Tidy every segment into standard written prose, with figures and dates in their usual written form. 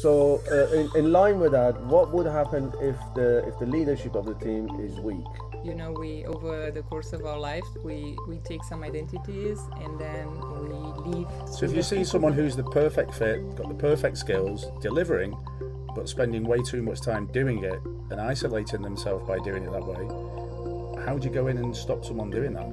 So in line with that, what would happen if the leadership of the team is weak? You know, we over the course of our life, we take some identities and then we leave. So if you see someone who's the perfect fit, got the perfect skills, delivering, but spending way too much time doing it and isolating themselves by doing it that way, how do you go in and stop someone doing that?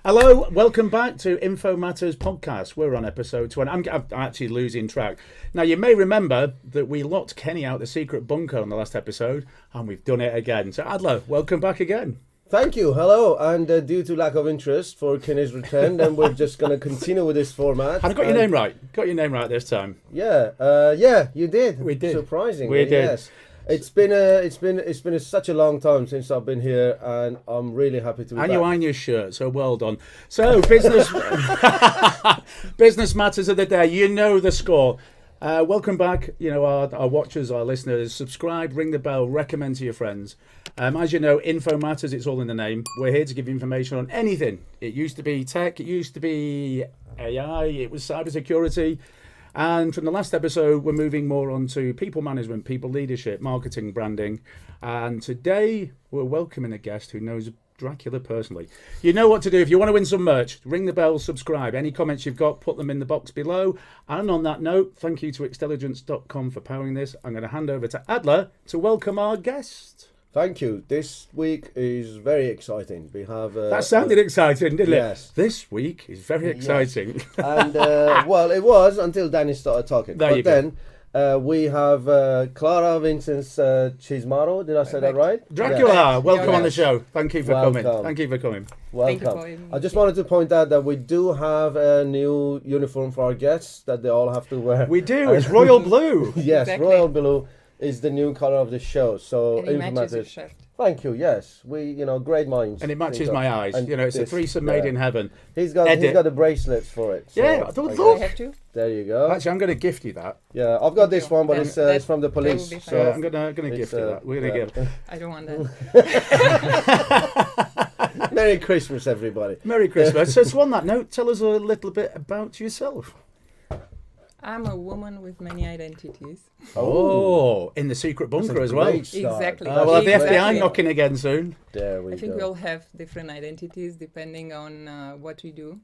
Hello, welcome back to InfoMatters podcast. We're on episode 20. I'm actually losing track. Now, you may remember that we locked Kenny out the secret bunker on the last episode, and we've done it again. So, Adler, welcome back again. Thank you. Hello. And due to lack of interest for Kenny's return, then we're just going to continue with this format. I got your name right. Got your name right this time. Yeah, you did. We did. Surprisingly, We did. Yes. It's been such a long time since I've been here, and I'm really happy to be back. And you iron your shirt, so well done. So, business matters of the day. You know the score. Welcome back, our watchers, our listeners. Subscribe, ring the bell, recommend to your friends. As you know, Info Matters, it's all in the name. We're here to give you information on anything. It used to be tech, it used to be AI, it was cybersecurity. And from the last episode, we're moving more on to people management, people leadership, marketing, branding. And today, we're welcoming a guest who knows Dracula personally. You know what to do. If you want to win some merch, ring the bell, subscribe. Any comments you've got, put them in the box below. And on that note, thank you to Xtelligence.com for powering this. I'm going to hand over to Adler to welcome our guest. Thank you. This week is very exciting. We have that sounded exciting, didn't yes. it? This week is very exciting. Yes. And well, it was until Danny started talking. Then we have Clara, Vincenc-Cismaru. Did I say that right? Dracula, yes. welcome on the show. Thank you for coming. Welcome. Thank you for coming. Welcome. I just wanted to point out that we do have a new uniform for our guests that they all have to wear. We do. It's royal blue. Yes, exactly. Royal blue is the new color of the show. So And it matches your shirt. Thank you. Yes, we great minds. And it matches my eyes. And it's a threesome made in heaven. He's got the bracelets for it. So yeah, Do I have to? there you go. Actually, I'm going to gift you that. Yeah, I've got this one, but it's from the police. be So I'm going to gift you that. We're going to give. I don't want that. Merry Christmas, everybody. Merry Christmas. So on that note, tell us a little bit about yourself. I'm a woman with many identities. Oh, in the secret bunker as well. Exactly. We'll have the FBI Exactly. knocking again soon. There we I think go. we all have different identities depending on what we do.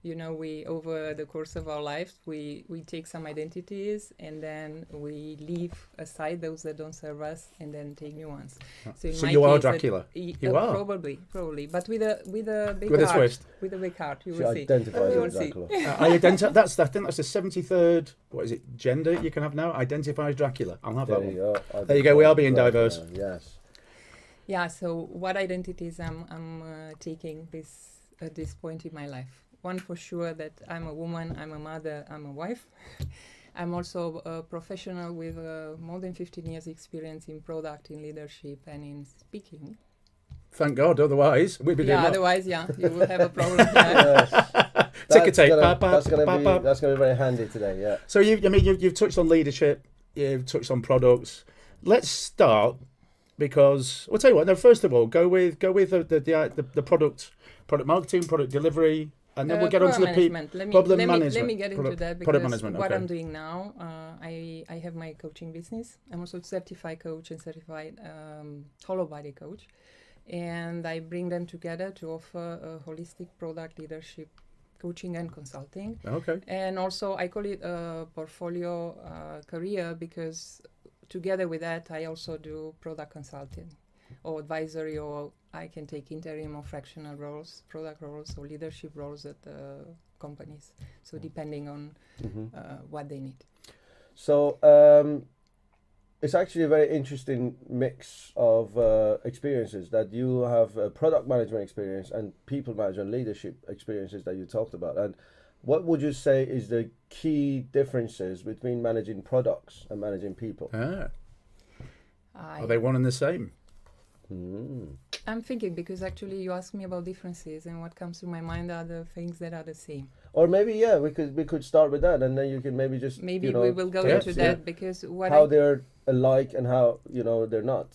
You know, we over the course of our life, we take some identities and then we leave aside those that don't serve us and then take new ones. So, in my you are case, Dracula. You are probably, but with a big With a heart. twist. With a big heart, you She will see. identifies You as will see. Dracula. I think that's the 73rd. What is it? Gender you can have now. Identifies Dracula. I'll have There that you one. go. There you go, we are being diverse. Yes. Yeah. So, what identities I'm taking at this point in my life? One for sure that I'm a woman, I'm a mother, I'm a wife. I'm also a professional with more than 15 years experience in product, in leadership, and in speaking. Thank God, otherwise we'd be doing that. Otherwise, you will have a problem. Yeah. Ticker tape. That's gonna be very handy today. Yeah. So you've touched on leadership, you've touched on products. Let's start because I'll tell you what. No, first of all, go with the product marketing, product delivery. And then we'll get on to the management. Let me get into that because what I'm doing now, I have my coaching business. I'm also a certified coach and certified hollow body coach. And I bring them together to offer a holistic product leadership coaching and consulting. Okay. And also I call it a portfolio career because together with that, I also do product consulting or advisory, or I can take interim or fractional roles, product roles or leadership roles at companies. So depending on what they need. So it's actually a very interesting mix of experiences that you have product management experience and people management leadership experiences that you talked about. And what would you say is the key differences between managing products and managing people? Are they one and the same? I'm thinking because actually you asked me about differences and what comes to my mind are the things that are the same. Or maybe we could start with that and then you can maybe just we will go into that because how they're alike and how they're not.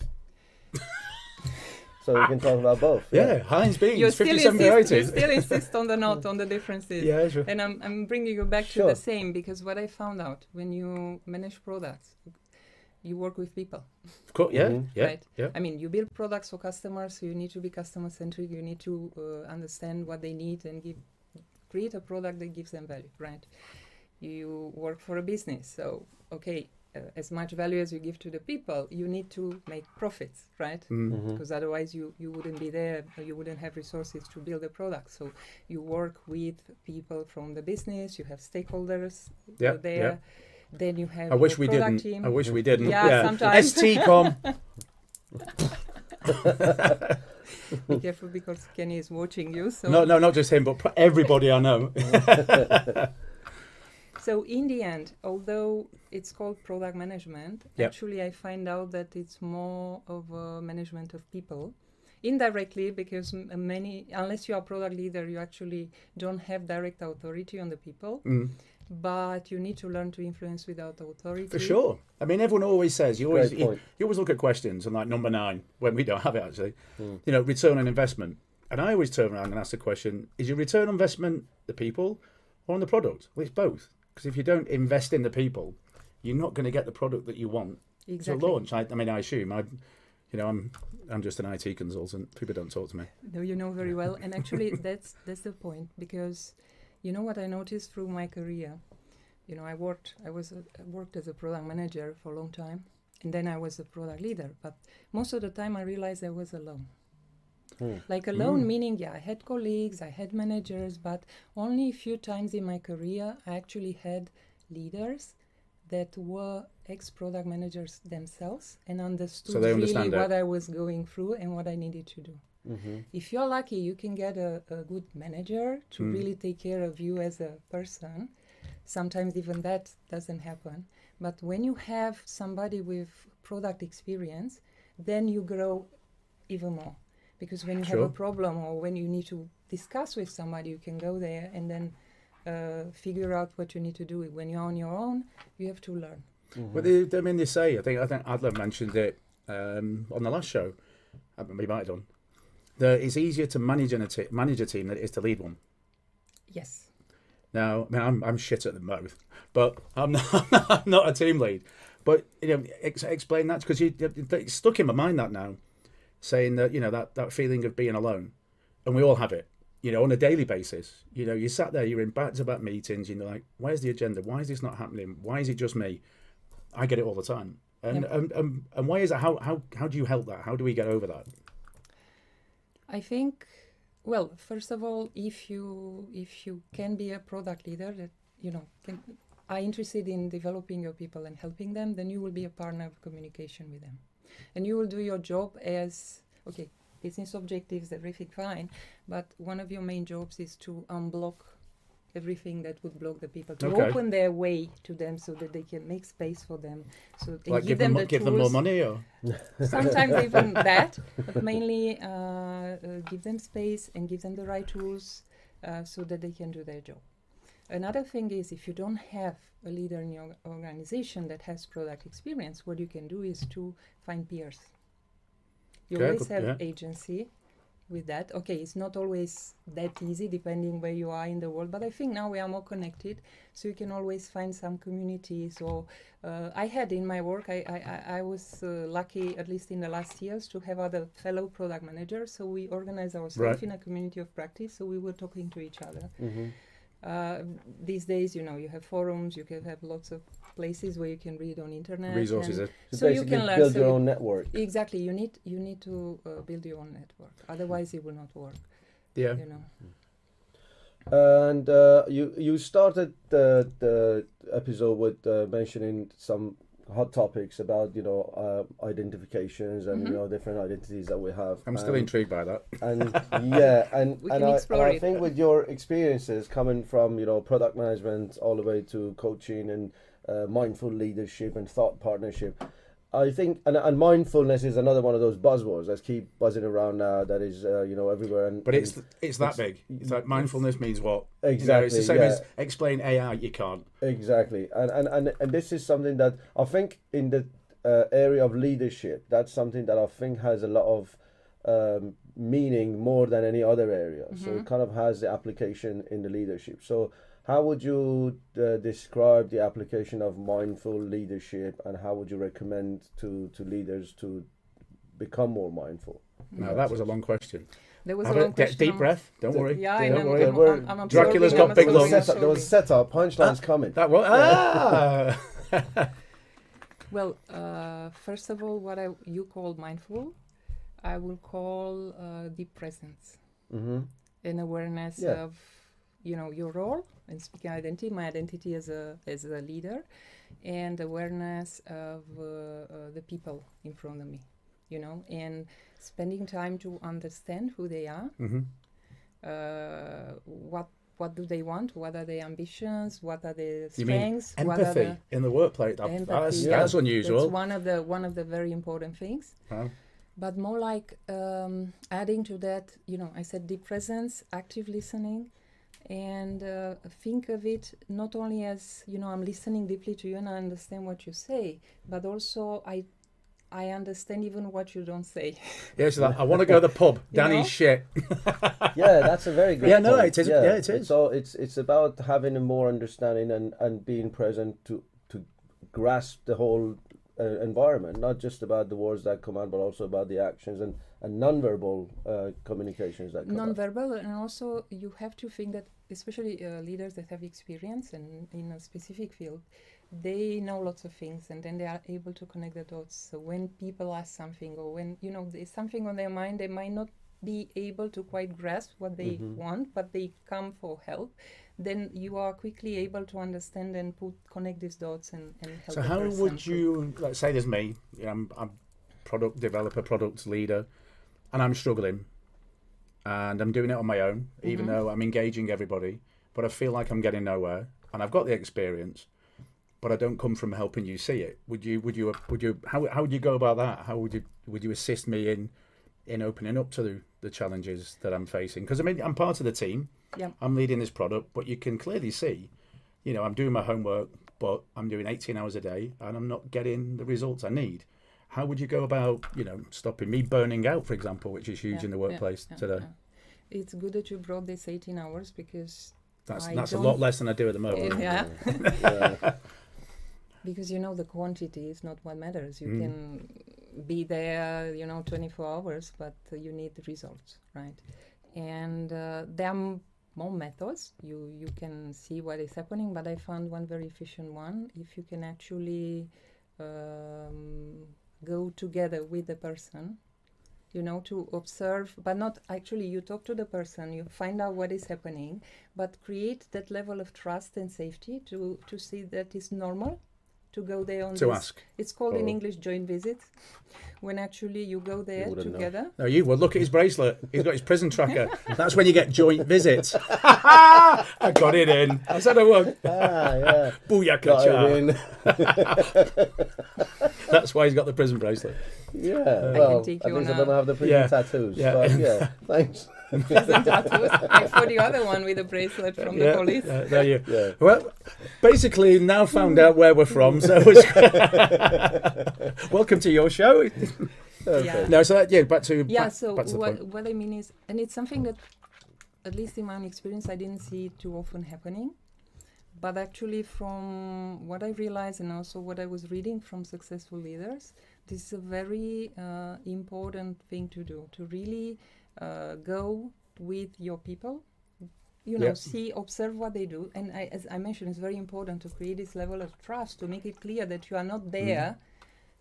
so we can talk about both. Yeah, Heinz You beans, still 57 insist, you varieties. still insist on the differences. Yeah, sure. And I'm bringing you back to Sure. the same, because what I found out when you manage products, you work with people. Cool. Yeah, Mhm. yeah, Right. yeah. I mean, you build products for customers, so you need to be customer centric. You need to understand what they need and create a product that gives them value, right? You work for a business, so okay, as much value as you give to the people, you need to make profits, right? Mm. Because otherwise you wouldn't be there, you wouldn't have resources to build a product. So you work with people from the business, you have stakeholders Yeah, there. yeah. Then you have I wish your we product didn't. team. I wish we didn't. Yeah, sometimes. STCom. Be careful because Kenny is watching you. So No, not just him, but everybody I know. So in the end, although it's called product management, Yep. actually I find out that it's more of a management of people. Indirectly, because unless you are product leader, you actually don't have direct authority on the people. Mm. But you need to learn to influence without authority. For sure. I mean, everyone always says, you Great point. always look at questions, and like number 9, when we don't have it actually, you know, return on investment. And I always turn around and ask the question, is your return on investment the people or on the product? Well, it's both. Because if you don't invest in the people, you're not going to get the product that you want Exactly. to launch. I mean, I assume, I'm just an IT consultant. People don't talk to me. No, you know very well. And actually that's the point, because you know what I noticed through my career? You know, I worked as a product manager for a long time, and then I was a product leader. But most of the time I realized I was alone. Like alone, meaning, I had colleagues, I had managers, but only a few times in my career I actually had leaders that were ex-product managers themselves and understood really understand what it. I was going through and what I needed to do. If you're lucky, you can get a good manager to really take care of you as a person. Sometimes even that doesn't happen. But when you have somebody with product experience, then you grow even more. Because when you have a problem or when you need to discuss with somebody, you can go there and then figure out what you need to do. When you're on your own, you have to learn. Well, they say, I think Adler mentioned it on the last show, we might have done, that it's easier to manage a team than it is to lead one. Yes. Now, I mean, I'm shit at them both, but I'm not a team lead. But explain that, because it's stuck in my mind that now, saying that that feeling of being alone, and we all have it. On a daily basis. You sat there, you're in back-to-back meetings, and you're like, where's the agenda? Why is this not happening? Why is it just me? I get it all the time. And why is that? How do you help that? How do we get over that? I think, well, first of all, if you can be a product leader that are interested in developing your people and helping them, then you will be a partner of communication with them, and you will do your job as business objectives, everything fine, but one of your main jobs is to unblock everything that would block the people, to open their way to them so that they can make space for them. So they like give them more money, or sometimes even that, but mainly give them space and give them the right tools so that they can do their job. Another thing is, if you don't have a leader in your organization that has product experience, what you can do is to find peers. You always have agency with that. Okay, it's not always that easy depending where you are in the world, but I think now we are more connected, so you can always find some communities. Or I had in my work, I was lucky, at least in the last years, to have other fellow product managers, so we organized ourselves in a community of practice, so we were talking to each other. These days, you have forums, you can have lots of places where you can read on internet. Resources. So you can learn. Build your own network. Exactly. You need to build your own network. Otherwise, it will not work. Yeah. And you started the episode with mentioning some hot topics about identifications and different identities that we have. I'm still intrigued by that. And I think with your experiences coming from product management all the way to coaching and mindful leadership and thought partnership, I think and mindfulness is another one of those buzzwords that keep buzzing around now, that is everywhere. But it's that big. It's like mindfulness means what? Exactly. It's the same as explain AI. You can't. Exactly. And this is something that I think in the area of leadership, that's something that I think has a lot of meaning more than any other area. So it kind of has the application in the leadership. So how would you describe the application of mindful leadership, and how would you recommend to leaders to become more mindful? No, that was a long question. There was a long question. Deep breath. Don't worry. Yeah, I Don't know. worry. I'm Dracula's absorbing, got big I'm lungs. absorbing, There was a setup, punchlines coming. That was Well, first of all, what you call mindful, I will call deep presence and awareness of, your role and speaking identity, my identity as a leader, and awareness of the people in front of me, and spending time to understand who they are, what do they want, what are their ambitions, what are their strengths. You mean empathy in the workplace? That's unusual. That's one of the very important things. Oh. But more like adding to that, I said deep presence, active listening, and think of it not only as, I'm listening deeply to you and I understand what you say, but also I understand even what you don't say. Yeah, so I want to go to the pub. Danny's shit. Yeah, that's a very good point. It is. Yeah, it is. So it's about having a more understanding and being present to grasp the whole environment, not just about the words that come out, but also about the actions and non-verbal communications that come out. Non-verbal, and also you have to think that, especially leaders that have experience and in a specific field, they know lots of things, and then they are able to connect the dots. So when people ask something, or when there's something on their mind, they might not be able to quite grasp what they want, but they come for help. Then you are quickly able to understand and connect these dots and help. So how would you, let's say there's me, I'm product developer, product leader, and I'm struggling, and I'm doing it on my own, even though I'm engaging everybody, but I feel like I'm getting nowhere, and I've got the experience, but I don't come from helping you see it. How would you go about that? How would you assist me in opening up to the challenges that I'm facing? Because I'm part of the team. Yeah. I'm leading this product, but you can clearly see, I'm doing my homework, but I'm doing 18 hours a day and I'm not getting the results I need. How would you go about, stopping me burning out, for example, which is huge in the workplace today? Yeah. It's good that you brought this 18 hours because that's a lot less than I do at the moment. Yeah. Yeah. Because the quantity is not what matters. You can be there, 24 hours, but you need the results, right? And there are more methods. You can see what is happening, but I found one very efficient one. If you can actually go together with the person, to observe, but not actually, you talk to the person, you find out what is happening, but create that level of trust and safety to see that it's normal to go there on to this. Ask. It's called in English joint visit, when actually you go there together. No, you would. Look at his bracelet. He's got his prison tracker. That's when you get joint visits. I got it in. I said I would. Yeah. Booyaka. That's why he's got the prison bracelet. Yeah. I Well, can take at you least on I don't have the prison tattoos. Yeah. But yeah, thanks. tattoos. I saw the other one with a bracelet from the police. There you. Yeah. Well, basically, now found out where we're from. So it's welcome to your show. Yeah. No, so back to Yeah. back, So back to the point. what I mean is, and it's something that, at least in my own experience, I didn't see it too often happening. But actually, from what I realized and also what I was reading from successful leaders, this is a very important thing to do, to really go with your people, observe what they do. And as I mentioned, it's very important to create this level of trust, to make it clear that you are not there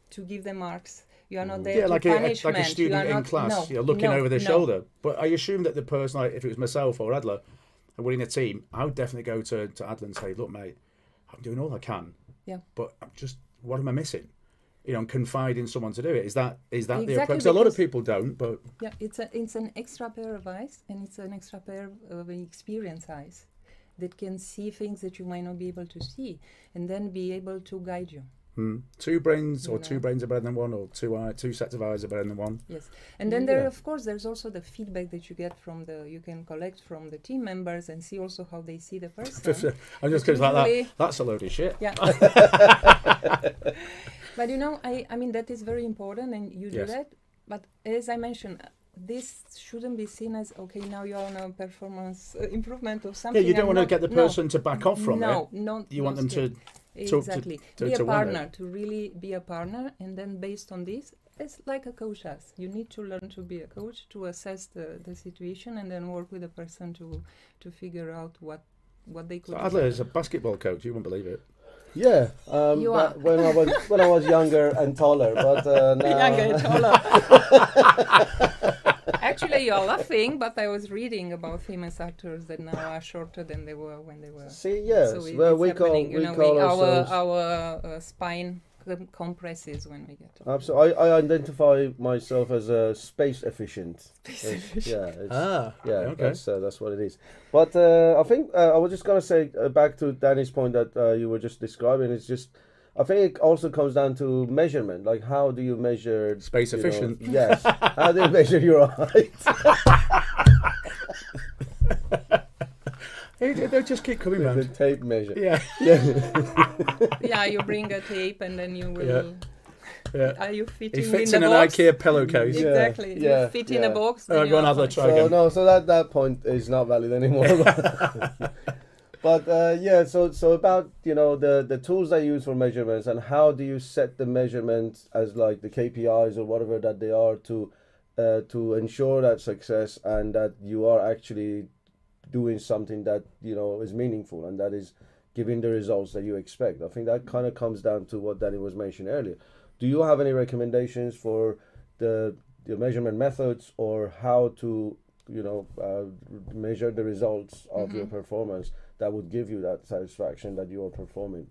to give them marks. You are not there to punishment. Like a student in class, looking over their shoulder. But I assume that the person, like if it was myself or Adler, and we're in a team, I would definitely go to Adler and say, look, mate, I'm doing all I can. Yeah. But what am I missing? And confide in someone to do it. Is that the approach? Because a lot of people don't, but yeah, it's an extra pair of eyes, and it's an extra pair of experienced eyes that can see things that you might not be able to see, and then be able to guide you. Two brains or two brains are better than one, or two sets of eyes are better than one. Yes, and then there's also the feedback that you get you can collect from the team members and see also how they see the person. I'm just going like that. That's a load of shit. Yeah. But I mean that is very important, and you do that. But as I mentioned, this shouldn't be seen as, okay, now you're on a performance improvement of Yeah, something. you don't I'm want to not- get the person to back off from no, it. no, You want no them skill. to Exactly. to Be a want partner, it. to really be a partner, and then based on this, it's like a coach does. You need to learn to be a coach, to assess the situation, and then work with the person to figure out what they could So do Adler better. is a basketball coach. You won't believe it. Yeah, You are. when I was younger and taller, but now Younger and taller. Actually, you're laughing, but I was reading about famous actors that now are shorter than they were when they were. See, yes, So well, it's we call happening. we call ourselves. Our spine compresses when we get older. Absolutely, I identify myself as a space efficient. Okay. That's what it is. But I think I was just gonna say back to Danny's point that you were just describing. It's just, I think it also comes down to measurement. Like, how do you measure Space efficient. Yes. How do you measure your height? They just keep coming The round. tape measure. Yeah. Yeah, you bring a tape and then you will. Yeah. Are you fitting He fits in in the an box? IKEA pillowcase. Yeah. Exactly. Yeah, You fit in a yeah. box. Oh, then go on, you're Adler, fine. try So again. no, so that point is not valid anymore. But so about the tools they use for measurements, and how do you set the measurements as like the KPIs or whatever that they are to ensure that success and that you are actually doing something that is meaningful and that is giving the results that you expect. I think that kind of comes down to what Danny was mentioning earlier. Do you have any recommendations for the measurement methods or how to measure the results of your performance that would give you that satisfaction that you are performing?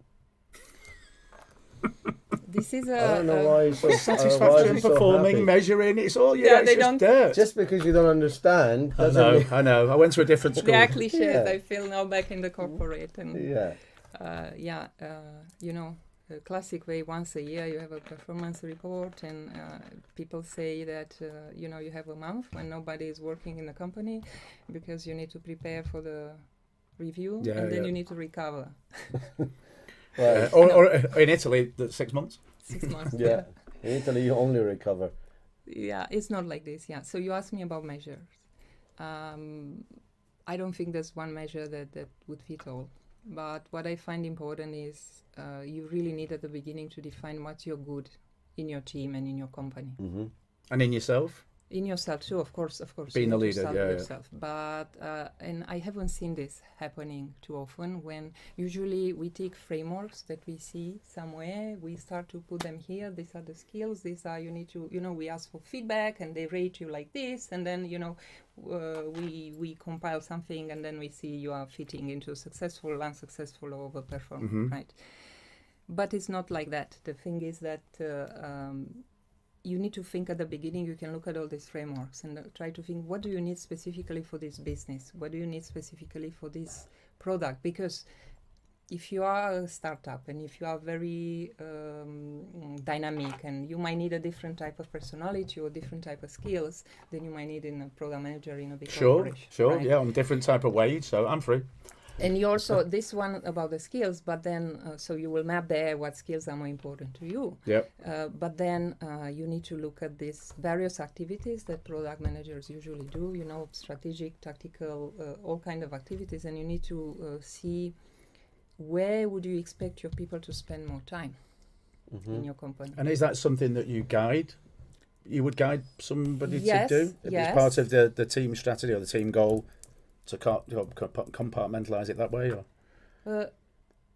This is I don't know why you're so, Satisfaction, performing, happy. measuring. It's all Yeah, it's they just don't- dirt. Just because you don't understand I doesn't mean... know. I went to a different school. They are cliches. Yeah. I feel now back in the corporate and Yeah. a classic way. Once a year, you have a performance report, and people say that you have a month when nobody is working in the company because you need to prepare for the review, and then you need to recover. Right. Or in Italy, 6 months. 6 months. Yeah. In Italy, you only recover. Yeah, it's not like this. Yeah. So you asked me about measures. I don't think there's one measure that would fit all. But what I find important is you really need at the beginning to define what's your good in your team and in your company. Mm-hmm. And in yourself? In yourself too, of course. Being you the need to leader, start yeah, with yeah. yourself. But and I haven't seen this happening too often. When usually we take frameworks that we see somewhere, we start to put them here. These are the skills. These are, you need to, we ask for feedback and they rate you like this, and then we compile something, and then we see you are fitting into successful, unsuccessful, or overperform, right? But it's not like that. The thing is that you need to think at the beginning. You can look at all these frameworks and try to think, what do you need specifically for this business? What do you need specifically for this product? Because if you are a startup and if you are very dynamic, and you might need a different type of personality or different type of skills than you might need in a product manager in a big corporation. Sure, right? yeah, on different type of wage, so I'm free. And you also, this one about the skills, but then, so you will map there what skills are more important to you. Yep. But then you need to look at these various activities that product managers usually do, strategic, tactical, all kind of activities. And you need to see where would you expect your people to spend more time in your company. And is that something that you guide? You would guide somebody Yes, to do? If yes. it's part of the team strategy or the team goal to compartmentalize it that way? Or?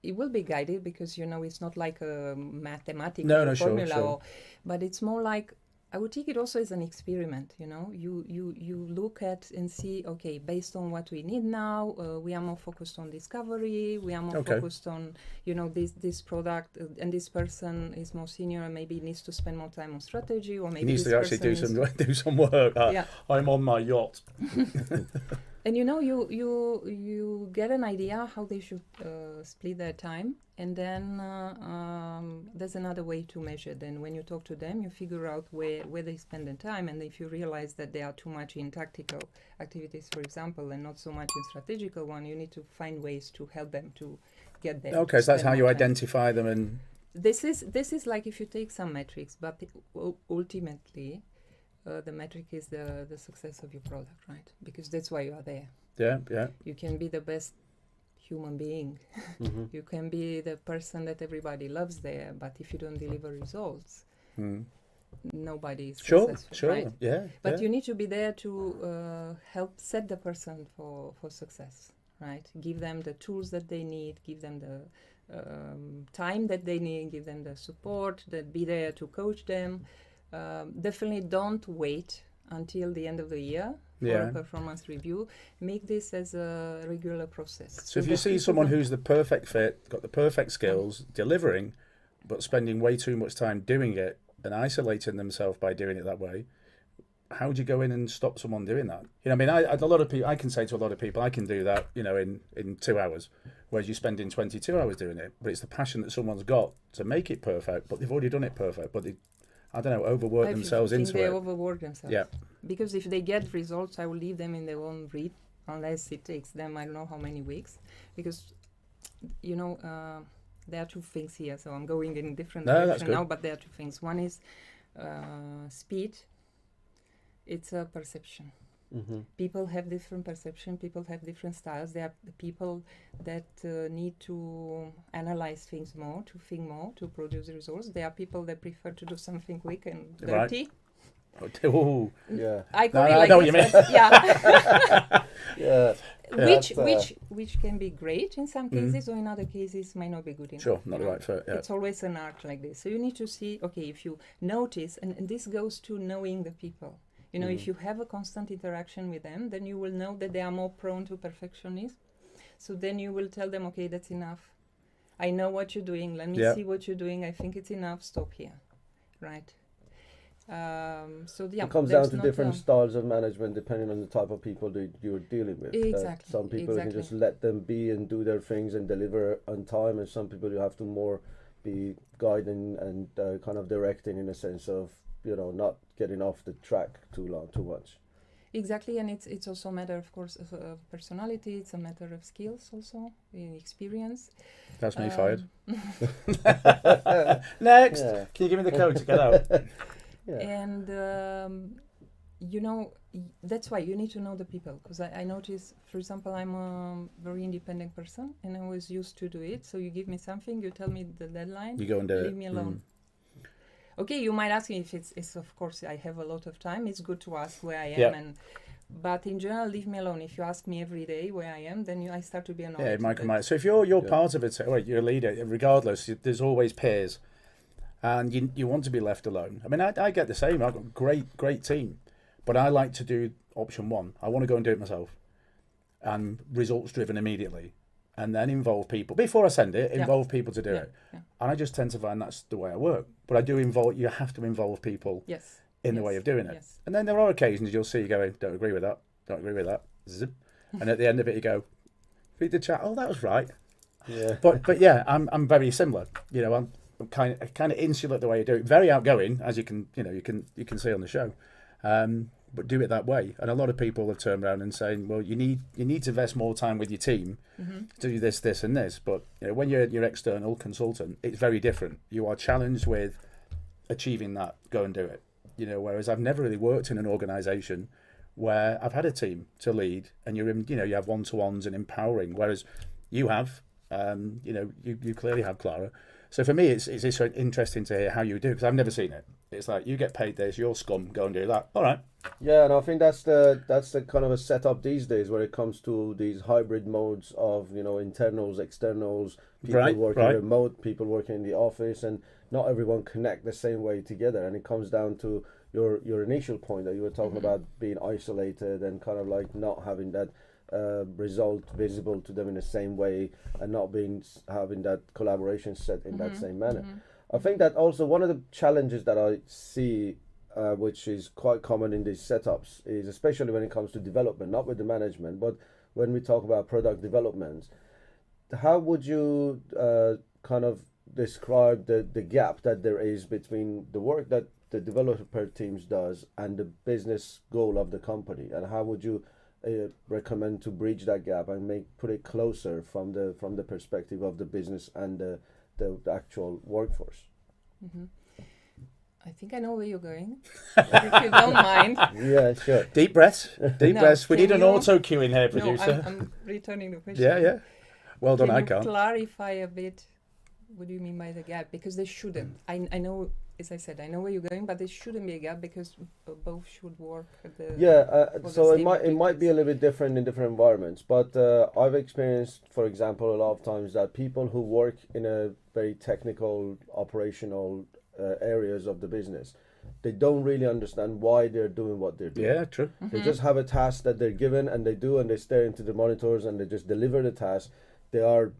It will be guided because, it's not like a mathematical No, formula. sure. But it's more like, I would take it also as an experiment, You look at and see, okay, based on what we need now, we are more focused on discovery, we are more focused on, this product, and this person is more senior and maybe needs to spend more time on strategy, or maybe He needs this to actually person do some work. Yeah. I'm on my yacht. And you get an idea how they should split their time, and then there's another way to measure. Then when you talk to them, you figure out where they spend their time, and if you realize that they are too much in tactical activities, for example, and not so much in strategical one, you need to find ways to help them to get there. Okay, so that's how you identify them. And this is like if you take some metrics, but ultimately the metric is the success of your product, right? Because that's why you are there. Yeah. You can be the best human being. You can be the person that everybody loves there, but if you don't deliver results, nobody is successful, right? Yeah. But you need to be there to help set the person for success, right? Give them the tools that they need, give them the time that they need, give them the support, that be there to coach them. Definitely don't wait until the end of the year for a performance review. Make this as a regular process. So if you see someone who's the perfect fit, got the perfect skills, delivering, but spending way too much time doing it and isolating themselves by doing it that way, how would you go in and stop someone doing that? You know, I mean, a lot of people, I can say to a lot of people, I can do that, you know, in 2 hours, whereas you're spending 22 hours doing it. But it's the passion that someone's got to make it perfect, but they've already done it perfect, but they, I don't know, overwork themselves into they it. overwork themselves. Yeah. Because if they get results, I will leave them in their own read, unless it takes them, I don't know how many weeks. Because, you know, there are two things here, so I'm going in different direction now, but there are two things. One is speed. It's a perception. People have different perception. People have different styles. There are people that need to analyze things more, to think more, to produce results. There are people that prefer to do something quick and dirty. Oh, yeah. I call it I like know this, what you mean. but yeah. Yeah. Which can be great in some cases, or in other cases might not be good enough. Sure, not the right fit. Yeah. It's always an art like this. So you need to see, okay, if you notice, and this goes to knowing the people. You know, if you have a constant interaction with them, then you will know that they are more prone to perfectionism. So then you will tell them, okay, that's enough. I know what you're doing. Let me see what you're doing. I think it's enough. Stop here. Right? So yeah, it comes down to different styles of management depending on the type of people that you're dealing with. Exactly. Some people can just let them be and do their things and deliver on time, and some people you have to more be guiding and kind of directing in a sense of, you know, not getting off the track too much. Exactly, and it's also a matter, of course, of personality. It's a matter of skills also, experience. That's me fired. Next, can you give me the code to get out? And you know, that's why you need to know the people, because I notice, for example, I'm a very independent person and I was used to do it. So you give me something, you tell me the deadline, you go and do leave me alone. Okay, you might ask me if it's of course I have a lot of time. It's good to ask where I am, but in general, leave me alone. If you ask me every day where I am, then I start to be annoyed. Yeah, Michael. So if you're part of it, you're a leader. Regardless, there's always peers, and you want to be left alone. I mean, I get the same. I've got a great team, but I like to do option one. I want to go and do it myself, and results driven immediately. And then involve people before I send it. Involve people to do it, and I just tend to find that's the way I work. But I do involve. You have to involve people in the way of doing it. And then there are occasions you'll see you going, don't agree with that, don't agree with that, zip. And at the end of it you go, read the chat. Oh, that was right. Yeah. But yeah, I'm very similar. You know, I'm kind of insular the way I do it. Very outgoing, as you can see on the show. But do it that way. And a lot of people have turned around and saying, well, you need to invest more time with your team to do this, this, and this. But you know, when you're your external consultant, it's very different. You are challenged with achieving that. Go and do it. You know, whereas I've never really worked in an organisation where I've had a team to lead, and you have one-to-ones and empowering. Whereas you have, you clearly have, Clara. So for me, it's interesting to hear how you do, because I've never seen it. It's like, you get paid this, you're scum, go and do that. All right. Yeah, and I think that's the kind of a setup these days when it comes to these hybrid modes of, you know, internals, externals, people working remote, people working in the office, and not everyone connect the same way together. And it comes down to your initial point that you were talking about being isolated and kind of like not having that result visible to them in the same way, and not having that collaboration set in that same manner. I think that also one of the challenges that I see, which is quite common in these setups, is especially when it comes to development, not with the management, but when we talk about product development, how would you kind of describe the gap that there is between the work that the developer teams does and the business goal of the company, and how would you recommend to bridge that gap and put it closer from the perspective of the business and the actual workforce? I think I know where you're going. If you don't mind. Yeah, sure. Deep breaths. Deep No, breaths. We can need an you- auto cue in here, No, producer. I'm returning the question. Yeah. Well done, Can I you can't. clarify a bit what do you mean by the gap? Because there shouldn't. I know, as I said, I know where you're going, but there shouldn't be a gap because both should work at the... Yeah, for the so it same might be a objectives. little bit different in different environments, but I've experienced, for example, a lot of times that people who work in a very technical, operational areas of the business, they don't really understand why they're doing what they're doing. Yeah, true. They just have a task that they're given and they do, and they stare into the monitors and they just deliver the task. They are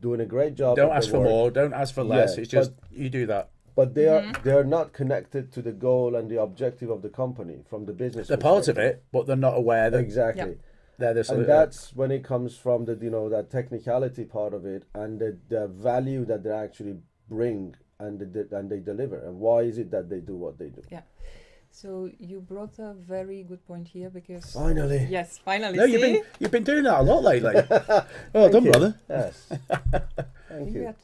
doing a great job. Don't of ask the for work, more. Don't ask for less. Yeah, It's just you do that. but they are not connected to the goal and the objective of the company from the business. They're part of perspective. it, but they're not aware that Exactly. they're the And that's when it comes from the that technicality part of it and the value that they actually bring and they deliver, and why is it that they do what they do. So you brought a very good point here because... Finally. Yes, finally. No, See? you've been doing that a lot lately. Well done, you. brother. Yes. Thank you.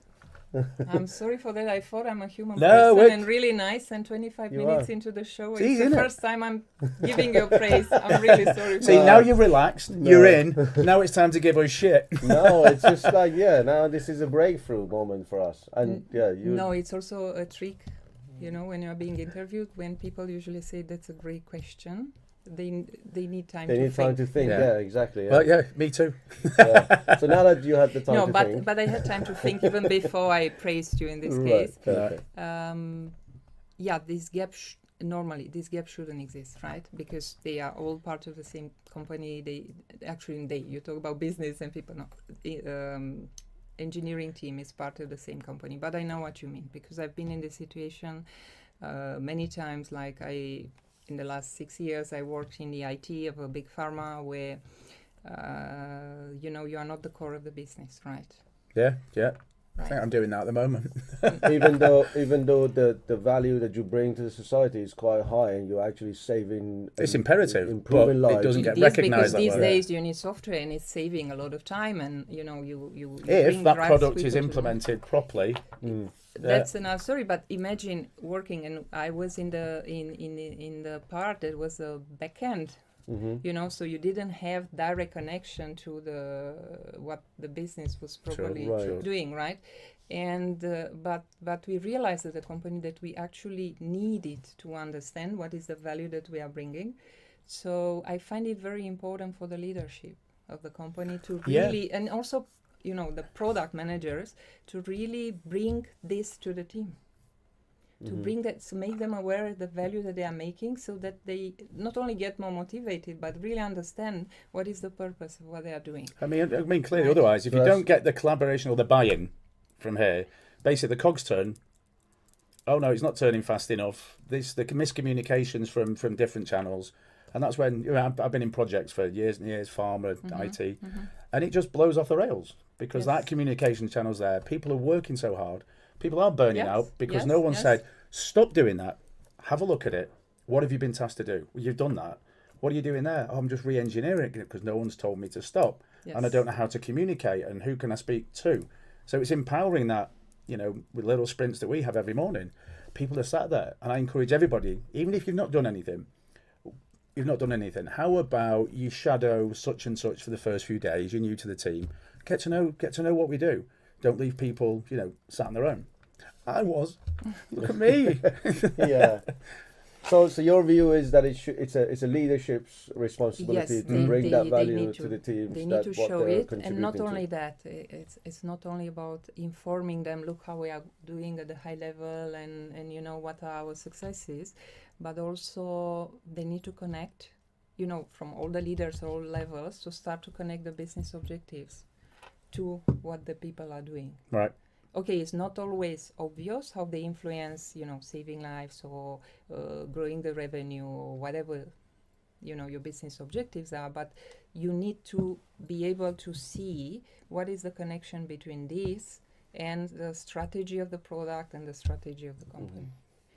I'm sorry for that. I thought I'm a human No, person wait. and really nice. And 25 You minutes are. into the show, It's it's easy, the isn't it? first time I'm giving you praise. I'm really sorry. For See, that. now you're relaxed. You're in. Now it's time to give us shit. No, it's just like now this is a breakthrough moment for us, and No, it's also a trick. You know, when you're being interviewed, when people usually say that's a great question, they need time they to need think. time to think. Yeah. Yeah, exactly. Yeah. Well, yeah, me too. Yeah. So now that you had the time No, to but think, but I had time to think even before I praised you in this right, case. perfect. This gap normally this gap shouldn't exist, right? Because they are all part of the same company. You talk about business and people know. Engineering team is part of the same company, but I know what you mean because I've been in this situation many times. Like in the last 6 years, I worked in the IT of a big pharma where you are not the core of the business, right? Yeah. I Right. think I'm doing that at the moment. even though the value that you bring to the society is quite high, and you're actually saving. It's imperative, improving but it lives. doesn't get It is recognised because that these way. days you need software and it's saving a lot of time, and you If bring that drives product quicker is to the- implemented properly, That's another story. But imagine working, and I was in the part that was a back end. So you didn't have direct connection to what the business was probably right. doing, right? And but we realized as a company that we actually needed to understand what is the value that we are bringing. So I find it very important for the leadership of the company to really, and also the product managers to really bring this to the team. To bring that, to make them aware of the value that they are making, so that they not only get more motivated, but really understand what is the purpose of what they are doing. I mean, clearly, Right. otherwise, if So you that's- don't get the collaboration or the buy-in from here, basically the cogs turn. Oh no, it's not turning fast enough. The miscommunications from different channels, and that's when I've been in projects for years and years, pharma, IT, and it just blows off the rails because Yes. that communication channel's there. People are working so hard. People are burning Yes, out because yes, no one yes. said, stop doing that. Have a look at it. What have you been tasked to do? Well, you've done that. What are you doing there? Oh, I'm just re-engineering it because no one's told me to stop. Yes. And I don't know how to communicate and who can I speak to. So it's empowering that, with little sprints that we have every morning. People are sat there, and I encourage everybody, even if you've not done anything, how about you shadow such and such for the first few days? You're new to the team. Get to know what we do. Don't leave people, sat on their own. I was. Look at me. Yeah. So your view is that it's a leadership's responsibility Yes, to bring that value need to the teams. They that need to what show they're it, and not contributing only to. that. It's not only about informing them. Look how we are doing at the high level, and what are our successes, but also they need to connect. From all the leaders, all levels, to start to connect the business objectives to what the people are doing. Right. Okay, it's not always obvious how they influence, saving lives or growing the revenue or whatever, your business objectives are, but you need to be able to see what is the connection between this and the strategy of the product and the strategy of the company.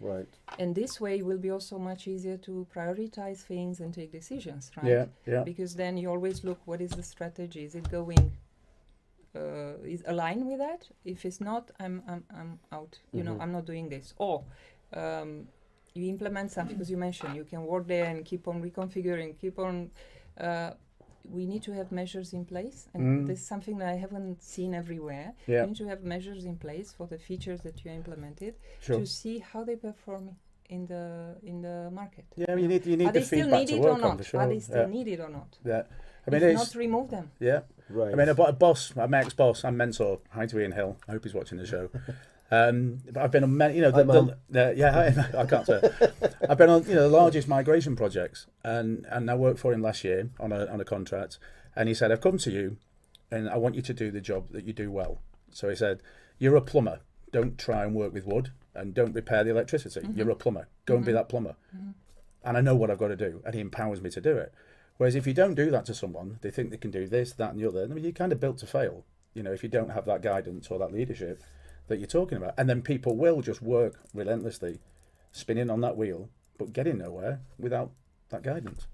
Right. And this way it will be also much easier to prioritize things and take decisions, right? Yeah. Because then you always look, what is the strategy? Is it going is aligned with that? If it's not, I'm out. I'm not doing this. Or you implement something, because you mentioned you can work there and keep on reconfiguring, keep on. We need to have measures in place, and this is something that I haven't seen everywhere. Yeah. You need to have measures in place for the features that you implemented Sure. to see how they perform in the market. Yeah, you need Are the they still feedback to needed work or not? on for sure. Are they still Yeah. needed or not? Yeah. I mean, If it's not, remove them. yeah. Right. I mean, a boss, my ex-boss, and mentor. Hi to Ian Hill. I hope he's watching the show. But I've been on many, Hi, Mum. I can't say. I've been on, the largest migration projects, and I worked for him last year on a contract, and he said, "I've come to you, and I want you to do the job that you do well." So he said, "You're a plumber. Don't try and work with wood, and don't repair the electricity. You're a plumber. Go and be that plumber." And I know what I've got to do, and he empowers me to do it. Whereas if you don't do that to someone, they think they can do this, that, and the other. I mean, you're kind of built to fail. If you don't have that guidance or that leadership that you're talking about, and then people will just work relentlessly, spinning on that wheel, but getting nowhere without that guidance.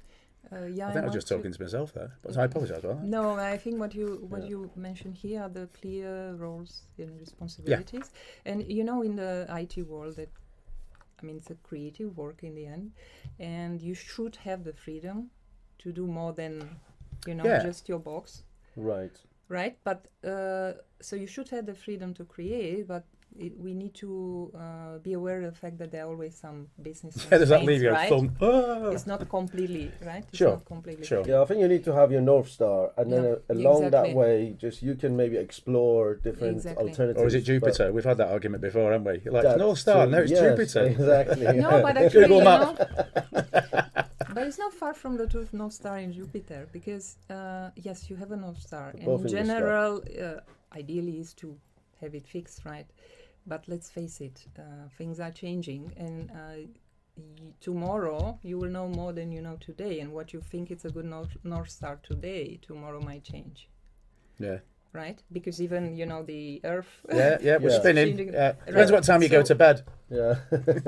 Yeah, I think I was just talking to myself there, but I apologise about that. No, I think what you mentioned here are the clear roles and responsibilities, and in the IT world, it's a creative work in the end, and you should have the freedom to do more than just your box. Right, but so you should have the freedom to create, but we need to be aware of the fact that there are always some business Does that leave your right? thumb? It's not completely, right? It's Sure, not completely sure. Yeah, I think you need to have your North Star, and then along that exactly. way, just you can maybe explore different Exactly. alternatives. Or is it Jupiter? We've had that argument before, haven't we? You're like, North Star, no, it's yes, Jupiter. Exactly. No, but actually, Google Map. but it's not far from the truth, North Star in Jupiter, because yes, you have a North Star, and Both in in the sky. general, ideally is to have it fixed, right? But let's face it, things are changing, and tomorrow you will know more than you know today, and what you think is a good North Star today, tomorrow might change. Yeah. Right? Because even, the Earth... Yeah, we're Yeah. spinning. changing. Depends what time you go to bed. Yeah.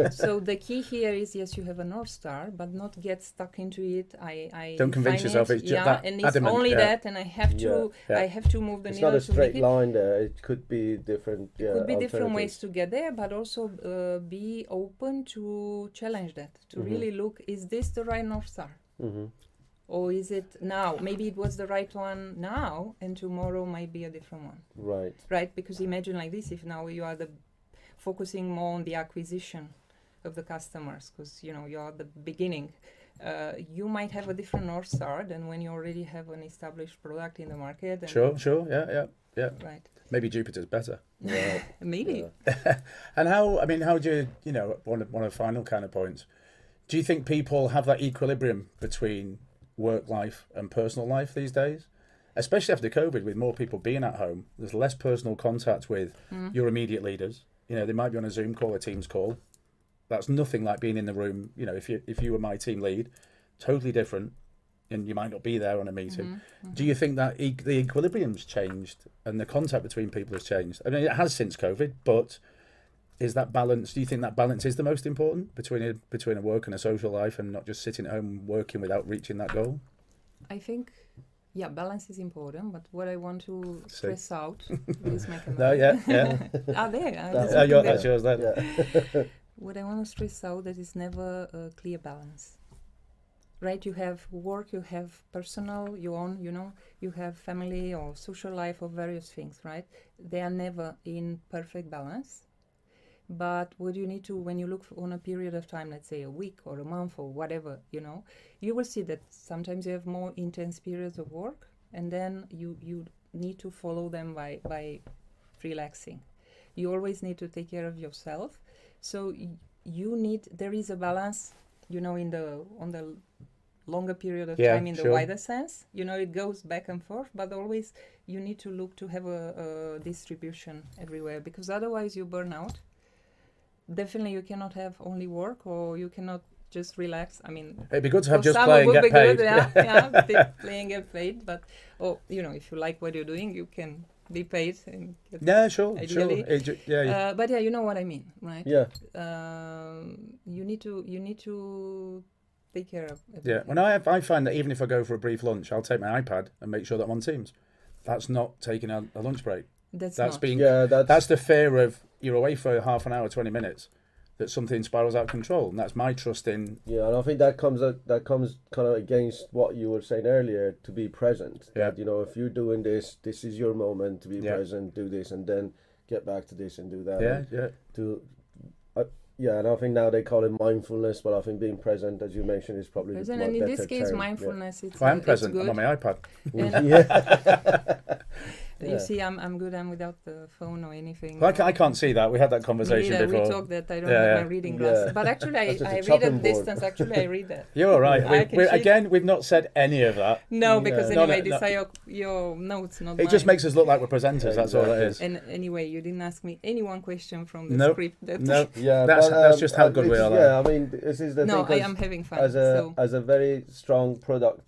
So the key here is, yes, you have a North Star, but not get stuck into it. I Don't convince define yourself it, it's just that and it's adamant, only yeah. that, and I have to Yeah. I have to move the It's needle not a to make straight it. line there. It could be different. Yeah, Could be different ways alternatives. to get there, but also be open to challenge that, to really look, is this the right North Star? Mm-hmm. Or is it now? Maybe it was the right one now, and tomorrow might be a different one. Right. Right? Because imagine like this, if now you are focusing more on the acquisition of the customers, because you are at the beginning, you might have a different North Star than when you already have an established product in the market. And Sure, yeah. Right. Maybe Jupiter's better. Yeah. Maybe. Yeah. And how do you, one of the final kind of points, do you think people have that equilibrium between work life and personal life these days? Especially after COVID, with more people being at home, there's less personal contact with your immediate leaders. They might be on a Zoom call, a Teams call. That's nothing like being in the room. If you were my team lead, totally different, and you might not be there on a meeting. Do you think that the equilibrium's changed and the contact between people has changed? I mean, it has since COVID, but is that balance? Do you think that balance is the most important between a work and a social life, and not just sitting at home working without reaching that goal? I think, balance is important, but what I want to stress out is make a No, yeah. That's yours then. Yeah. What I want to stress out that is never a clear balance. Right? You have work, you have personal, your own, you have family or social life or various things, right? They are never in perfect balance. But what you need to, when you look on a period of time, let's say a week or a month or whatever, you will see that sometimes you have more intense periods of work, and then you need to follow them by relaxing. You always need to take care of yourself. So there is a balance, on the longer period of time in the wider sense. It goes back and forth, but always you need to look to have a distribution everywhere, because otherwise you burn out. Definitely you cannot have only work, or you cannot just relax. I mean, it'd be good to have for just some play it and would get be paid. good, play and get paid. But if you like what you're doing, you can be paid and get Sure. ideally. But you know what I mean, right? Yeah. You need to take care of everything. Yeah. When I find that even if I go for a brief lunch, I'll take my iPad and make sure that I'm on Teams. That's not taking a lunch break. That's That's not. being. Yeah. That's the fear of you're away for half an hour, 20 minutes, that something spirals out of control, and that's my trust in. Yeah, and I think that comes kind of against what you were saying earlier, to be present. Yeah. That, if you're doing this is your moment to be Yeah. present, do this, and then get back to this and do that. Yeah, And yeah. Yeah, and I think now they call it mindfulness, but I think being present, as you mentioned, is probably Present, the and in better this case, term. mindfulness. It's I am it's present. good. I'm on my iPad. And Yeah. you see, I'm good. I'm without the phone or anything. Well, I can't see that. We had that conversation Me neither. before. We talked that I don't Yeah, have yeah. my reading Yeah. glasses, but actually That's just I a read chopping at board. distance. Actually, I read that. You're all right. I can see- Again, we've not said any of that. No, because No, anyway, no, these no. are your notes, not It mine. just makes us look like we're presenters. That's all it is. And anyway, you didn't ask me any one question from the Nope. script. That No, Yeah, that's just how good we are. Yeah, I mean, this is the no, thing. I 'cause am having fun. as a very strong product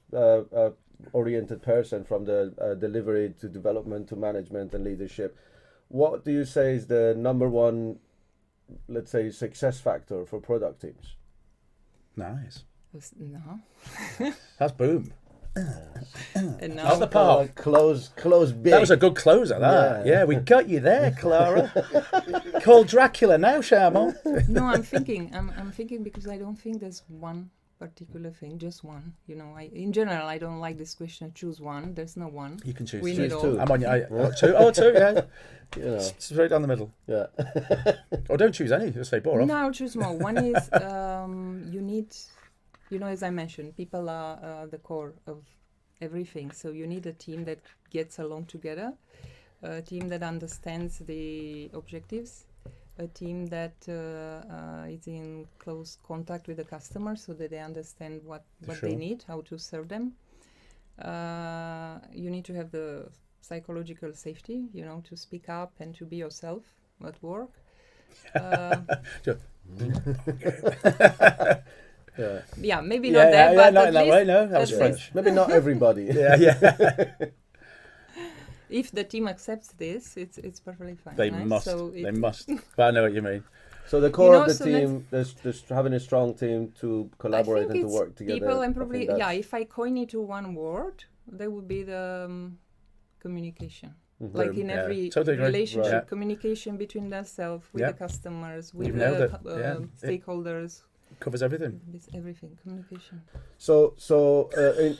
oriented person, from the delivery to development to management and leadership, what do you say is the number one, let's say, success factor for product teams? Nice. No. That's boom. And Out the now, park. Close big. That was a good closer, that. Yeah. Yeah, we got you there, Clara. Call Dracula now, Sharmo. no, I'm thinking. I'm thinking because I don't think there's one particular thing, just one. In general, I don't like this question. Choose one. There's no one. You can choose We two. need two. all. I'm on your two. Oh, two, yeah. Straight down the middle. Yeah. Or don't choose any. Just say bore off. No, I'll choose more. One is you need, as I mentioned, people are the core of everything. So you need a team that gets along together, a team that understands the objectives, a team that is in close contact with the customer so that they understand what Sure. they need, how to serve them. You need to have the psychological safety, to speak up and to be yourself at work. Yeah, maybe not that, but not at in that least, way. No, that was at French. Maybe not everybody. Yeah. if the team accepts this, it's perfectly fine. They right? must. So They must. But I know what you mean. So the core of the so team, there's having a strong team to collaborate I think and to it's work together. people, and I probably think that's- if I coin it to one word, that would be the communication. Mhm. Like in Yeah, every totally agree. relationship, Right. communication between themselves, with Yeah. the customers, with You've the nailed it. Yeah. stakeholders, Covers everything. with everything. Communication. So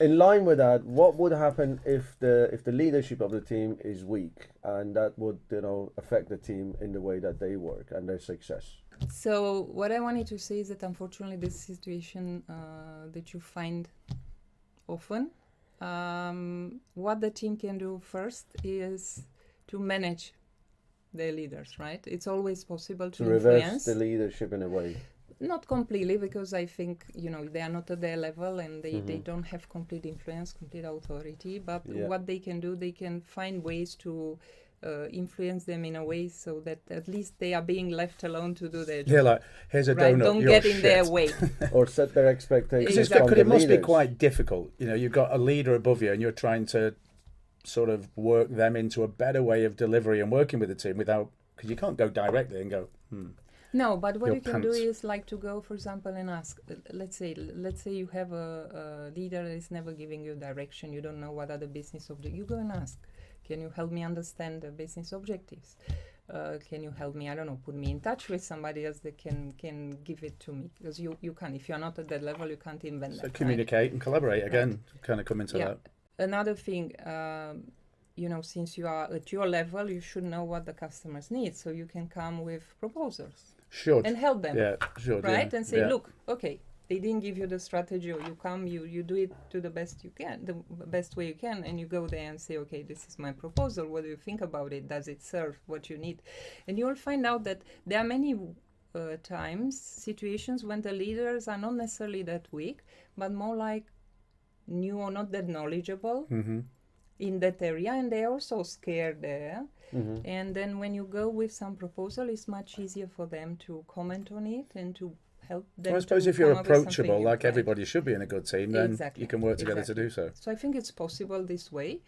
in line with that, what would happen if the leadership of the team is weak, and that would affect the team in the way that they work and their success? So what I wanted to say is that unfortunately this situation that you find often, what the team can do first is to manage their leaders, right? It's always possible to reverse influence. the leadership in a way. Not completely, because I think, they are not at their level and they don't have complete influence, complete authority. But Yeah. what they can do, they can find ways to influence them in a way so that at least they are being left alone to do their job. Yeah, like, here's a Right? donut. Don't you're get in shit. their way. Or set their expectations Exactly. from Because the it must be leaders. quite difficult. You've got a leader above you and you're trying to sort of work them into a better way of delivery and working with the team because you can't go directly and go, No, but what Your you can do pants. is like to go, for example, and ask. Let's say you have a leader that is never giving you direction. You don't know what are the business objectives. You go and ask. Can you help me understand the business objectives? Can you help me? I don't know. Put me in touch with somebody else that can give it to me, because you can't. If you're not at that level, you can't invent so that. communicate and collaborate again, kind of come into Yeah. that. Another thing, since you are at your level, you should know what the customers need, so you can come with proposals Should. and help them. Yeah, should. Right? Yeah. And say, yeah. look, okay, they didn't give you the strategy, or you come, you do it to the best you can, the best way you can, and you go there and say, okay, this is my proposal. What do you think about it? Does it serve what you need? And you will find out that there are many situations when the leaders are not necessarily that weak, but more like new or not that knowledgeable in that area, and they're also scared there. And then when you go with some proposal, it's much easier for them to comment on it and to help them. Well, I suppose to if you're come up with something approachable, new, like right? everybody should be in a good team, then Exactly. you can work together Exactly. to do so. So I think it's possible this way.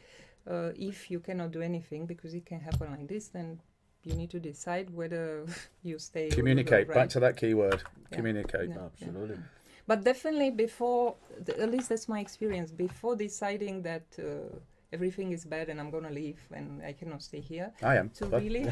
If you cannot do anything, because it can happen like this, then you need to decide whether you stay or you Communicate. go, Back right? to that key word. Yeah. Communicate. Yeah. Absolutely. But definitely before, at least that's my experience, before deciding that everything is bad and I'm going to leave and I cannot stay here, I am. to but- really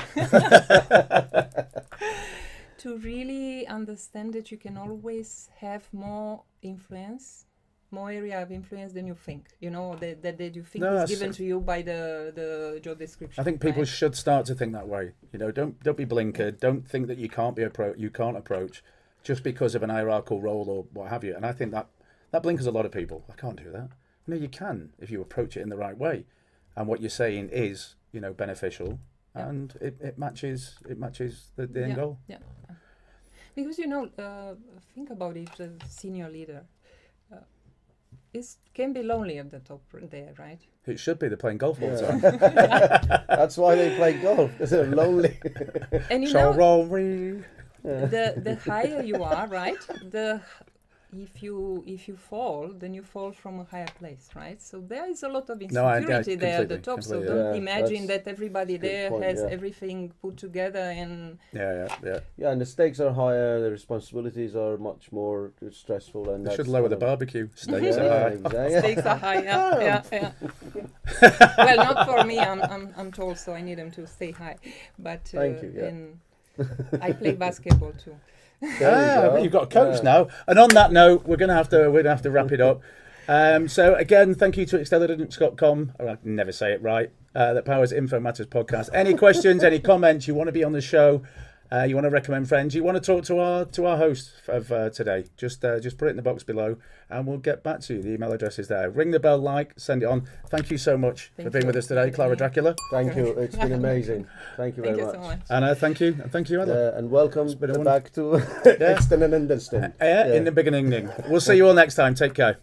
to really understand that you can always have more influence, more area of influence than you think. You know, that you think is given to you by the job description. I think people should start to think that way. You know, don't be blinkered. Don't think that you can't approach just because of an hierarchical role or what have you. And I think that blinkers a lot of people. I can't do that. No, you can if you approach it in the right way, and what you're saying is, you know, beneficial, and it matches the end goal. Yeah, because you know, think about it. The senior leader can be lonely at the top there, right? It should be. They're playing golf all the time. That's why they play golf, because they're lonely. And you know, the higher you are, right? If you fall, then you fall from a higher place, right? So there is a lot of insecurity there at the top. So don't imagine that everybody there has everything put together and and the stakes are higher, the responsibilities are much more stressful, and they should lower the barbecue. Stakes are high. Exactly. Stakes are high. Yeah. Well, not for me. I'm told, so I need them to stay high. But thank you. And I play basketball too. You've got a coach now. And on that note, we're gonna have to wrap it up. So again, thank you to extelligence.com. I can never say it right. That powers InfoMatters podcast. Any questions? Any comments? You want to be on the show? You want to recommend friends? You want to talk to our host of today? Just put it in the box below, and we'll get back to you. The email address is there. Ring the bell, send it on. Thank you so much for being with us today, Clara Dracula. Thank you. It's been amazing. Thank you very much. So much. And thank you, Adler. And welcome back to Extend and Understand. In the beginning. We'll see you all next time. Take care.